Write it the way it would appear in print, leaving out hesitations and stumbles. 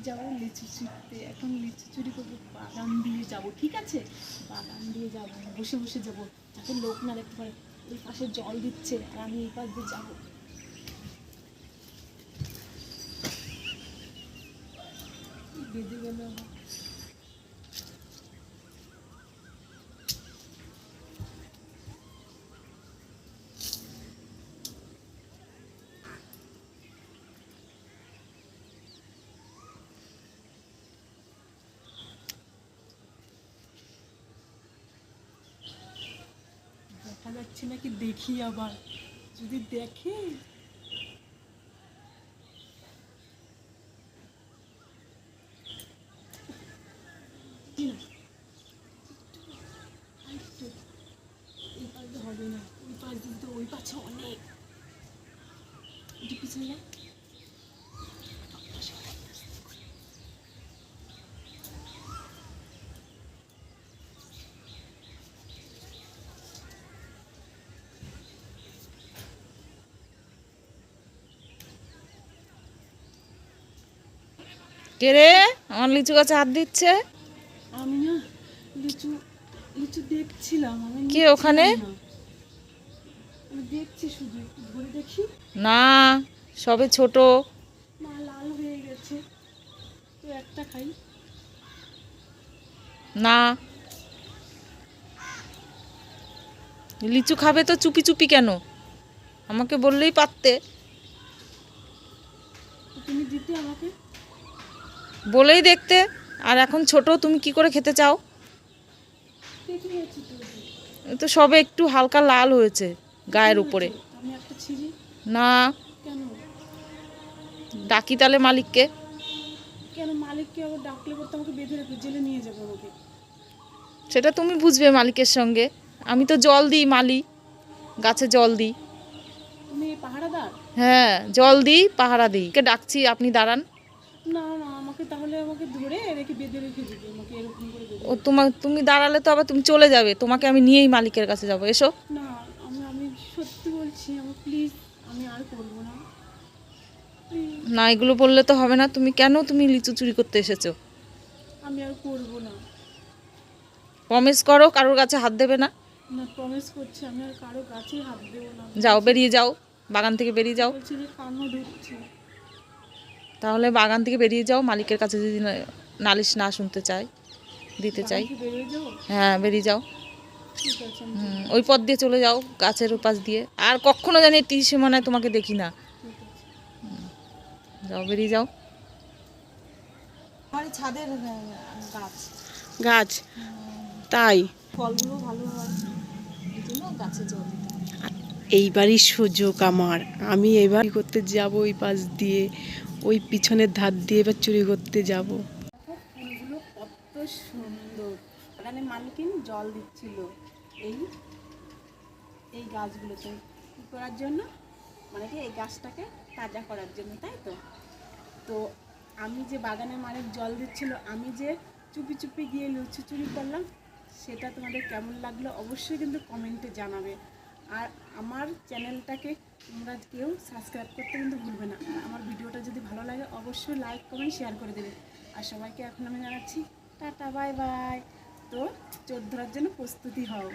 যাবো লিচু চুরিতে। এখন লিচু চুরি করবো, বাগান দিয়ে যাবো, ঠিক আছে? বাগান দিয়ে যাবো, বসে বসে যাবো, যাতে লোক না দেখতে পারে। ওই পাশে জল দিচ্ছে আর আমি এই পাশ দিয়ে যাবো। বেঁধে গেল আমার। দেখা যাচ্ছে নাকি দেখি, আবার যদি দেখে এই পাশে হবে না, ওই পাশ দিয়ে তো ওই পাশে অনেক। একটু পিছনে যা। কে রে আমার লিচু গাছে হাত দিচ্ছে? আমি না লিচু লিচু দেখছিলাম, আমি কে ওখানে? আমি দেখছি, শুধু একটু ধরে দেখি। না, সবে ছোট। মা লাল হয়ে গেছে, তো একটা খাই। না, লিচু খাবে তো চুপি চুপি কেন? আমাকে বললেই পারতে। তো তুমি দিতে আমাকে। বলেই দেখতে। আর এখন ছোট, তুমি কি করে খেতে চাও? পেকে গেছে তো, এ তো সবে একটু হালকা লাল হয়েছে গায়ের উপরে। আমি একটা ছিঁড়ি। না, কেন? ডাকি তাহলে মালিককে। কেন মালিককে আবার ডাকলে পর তো আমাকে বেঁধে রাখবে, জেলে নিয়ে যাবে আমাকে। সেটা তুমি বুঝবে মালিকের সঙ্গে। আমি তো জল দিই, মালি গাছে জল দিই। তুমি পাহারাদার? হ্যাঁ, জল দিই, পাহারা দিই। কে ডাকছি, আপনি দাঁড়ান। না না, আমাকে তাহলে আমাকে ধরে রেখে বেঁধে রেখে দিবে, আমাকে এরকম করে বেঁধে। ও তুমি দাঁড়ালে তো আবার তুমি চলে যাবে, তোমাকে আমি নিয়েই মালিকের কাছে যাবো। এসো। না, আমি আমি সত্যি বলছি, আমার প্লিজ, আমি আর করবো না। না, এগুলো বললে তো হবে না। তুমি লিচু চুরি করতে এসেছো? আমি আর করবো না। প্রমিস করো কারোর কাছে হাত দেবে না। না, প্রমিস করছি, আমি আর কারো গাছে হাত দেবো না। যাও, বেরিয়ে যাও, বাগান থেকে বেরিয়ে যাও। বলছি যে কান্না ঢুকছে। তাহলে বাগান থেকে বেরিয়ে যাও, মালিকের কাছে যদি নালিশ না শুনতে চাই, দিতে চাই। বাড়ি বেরিয়ে যাবো? হ্যাঁ, বেরিয়ে যাও। ঠিক আছে, আমি ওই পথ দিয়ে চলে যাও, গাছের ওপাশ দিয়ে। আর কখনো জানি ত্রিসীমানায় তোমাকে দেখি না। ঠিক আছে। যাও, বেরিয়ে যাও। আমার ছাদের গাছ গাছ, তাই? ফলগুলো ভালো হয়, এই জন্য গাছে জল দিতে হয়। এইবারই সুযোগ আমার, আমি এবার করতে যাব ওই পাশ দিয়ে, ওই পিছনের ধার দিয়ে এবার চুরি করতে যাব। ফুলগুলো কত সুন্দর। এখানে মালিকিন জল দিচ্ছিল এই এই গাছগুলোতে কী করার জন্য, মানে কি এই গাছটাকে তাজা করার জন্য, তাই তো? তো আমি যে বাগানে মালিক জল দিচ্ছিল, আমি যে চুপি চুপি গিয়ে লুচি চুরি করলাম, সেটা তোমাদের কেমন লাগলো অবশ্যই কিন্তু কমেন্টে জানাবে। আর আমার চ্যানেলটাকে তোমরা কেউ সাবস্ক্রাইব করতে কিন্তু ভুলবে না। আর আমার ভিডিওটা যদি ভালো লাগে অবশ্যই লাইক কমেন্ট শেয়ার করে দেবে। আর সবাইকে এখন আমি জানাচ্ছি টাটা, বাই বাই। তো চোর ধরার জন্য প্রস্তুতি হও।